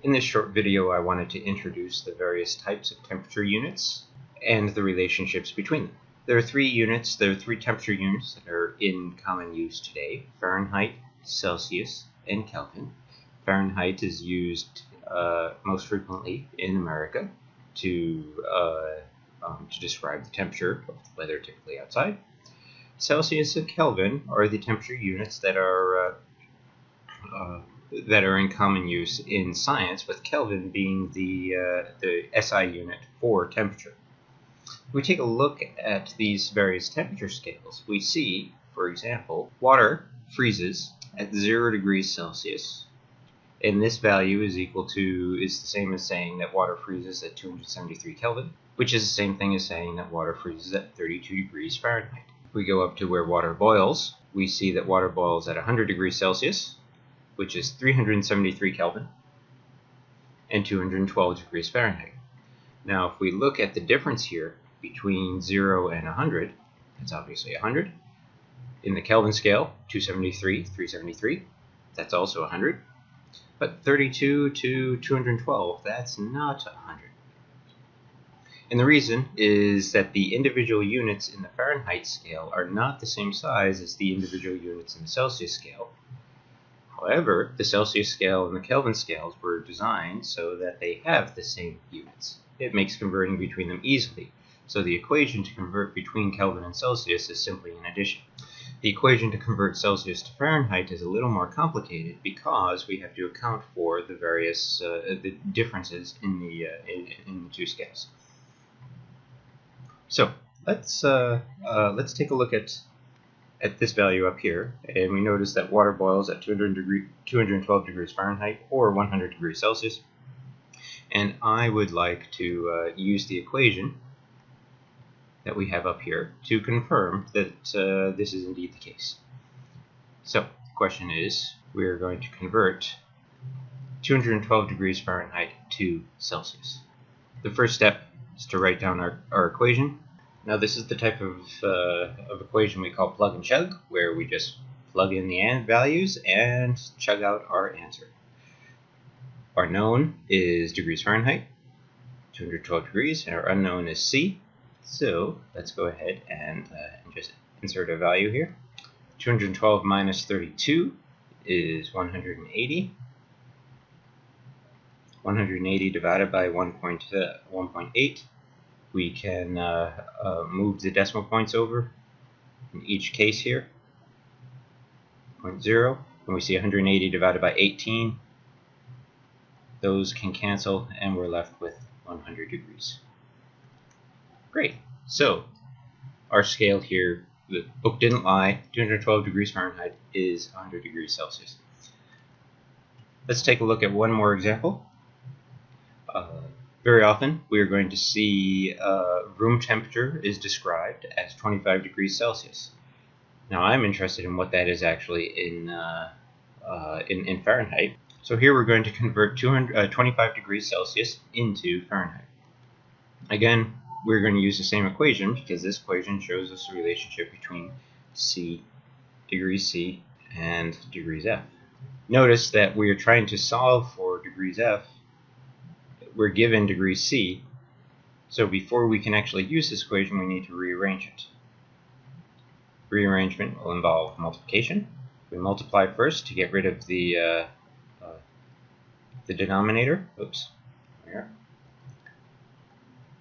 In this short video, I wanted to introduce the various types of temperature units and the relationships between them. There are three temperature units that are in common use today: Fahrenheit, Celsius, and Kelvin. Fahrenheit is used most frequently in America to describe the temperature of the weather typically outside. Celsius and Kelvin are the temperature units that are in common use in science, with Kelvin being the SI unit for temperature. If we take a look at these various temperature scales, we see, for example, water freezes at 0 degrees Celsius, and this value is the same as saying that water freezes at 273 Kelvin, which is the same thing as saying that water freezes at 32 degrees Fahrenheit. If we go up to where water boils, we see that water boils at 100 degrees Celsius, which is 373 Kelvin, and 212 degrees Fahrenheit. Now, if we look at the difference here between 0 and 100, that's obviously 100. In the Kelvin scale, 273, 373, that's also 100. But 32 to 212, that's not 100. And the reason is that the individual units in the Fahrenheit scale are not the same size as the individual units in the Celsius scale. However, the Celsius scale and the Kelvin scales were designed so that they have the same units. It makes converting between them easily. So the equation to convert between Kelvin and Celsius is simply an addition. The equation to convert Celsius to Fahrenheit is a little more complicated because we have to account for the various the differences in the two scales. So let's take a look at this value up here, and we notice that water boils at 212 degrees Fahrenheit or 100 degrees Celsius. And I would like to use the equation that we have up here to confirm that this is indeed the case. So the question is, we're going to convert 212 degrees Fahrenheit to Celsius. The first step is to write down our equation. Now, this is the type of equation we call plug and chug, where we just plug in the values and chug out our answer. Our known is degrees Fahrenheit, 212 degrees, and our unknown is C. So let's go ahead and just insert a value here. 212 minus 32 is 180. 180 divided by 1.8. We can move the decimal points over in each case here. 0.0. When we see 180 divided by 18, those can cancel, and we're left with 100 degrees. Great. So our scale here, the book didn't lie. 212 degrees Fahrenheit is 100 degrees Celsius. Let's take a look at one more example. Very often, we are going to see room temperature is described as 25 degrees Celsius. Now, I'm interested in what that is actually in Fahrenheit. So here we're going to convert 25 degrees Celsius into Fahrenheit. Again, we're going to use the same equation because this equation shows us the relationship between degrees C, and degrees F. Notice that we are trying to solve for degrees F. We're given degrees C, so before we can actually use this equation, we need to rearrange it. Rearrangement will involve multiplication. We multiply first to get rid of the denominator. Oops. There.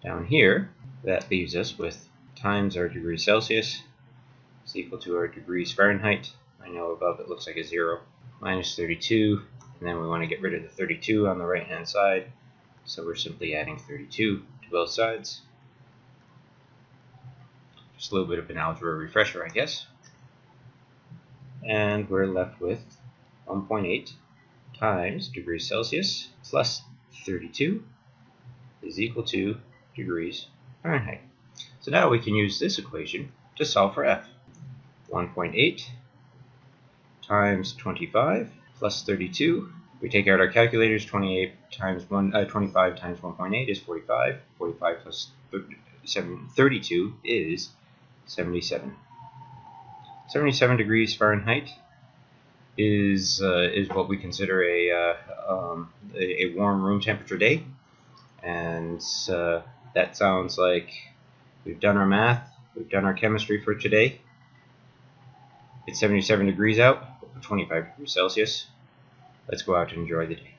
Down here, that leaves us with times our degrees Celsius is equal to our degrees Fahrenheit. I know above it looks like a 0. Minus 32, and then we want to get rid of the 32 on the right hand side. So we're simply adding 32 to both sides. Just a little bit of an algebra refresher, I guess. And we're left with 1.8 times degrees Celsius plus 32 is equal to degrees Fahrenheit. So now we can use this equation to solve for F. 1.8 times 25 plus 32. We take out our calculators. 25 times 1.8 is 45. 45 plus 32 is 77. 77 degrees Fahrenheit. is what we consider a warm room temperature day, and that sounds like we've done our math, we've done our chemistry for today. It's 77 degrees out, 25 degrees Celsius. Let's go out and enjoy the day.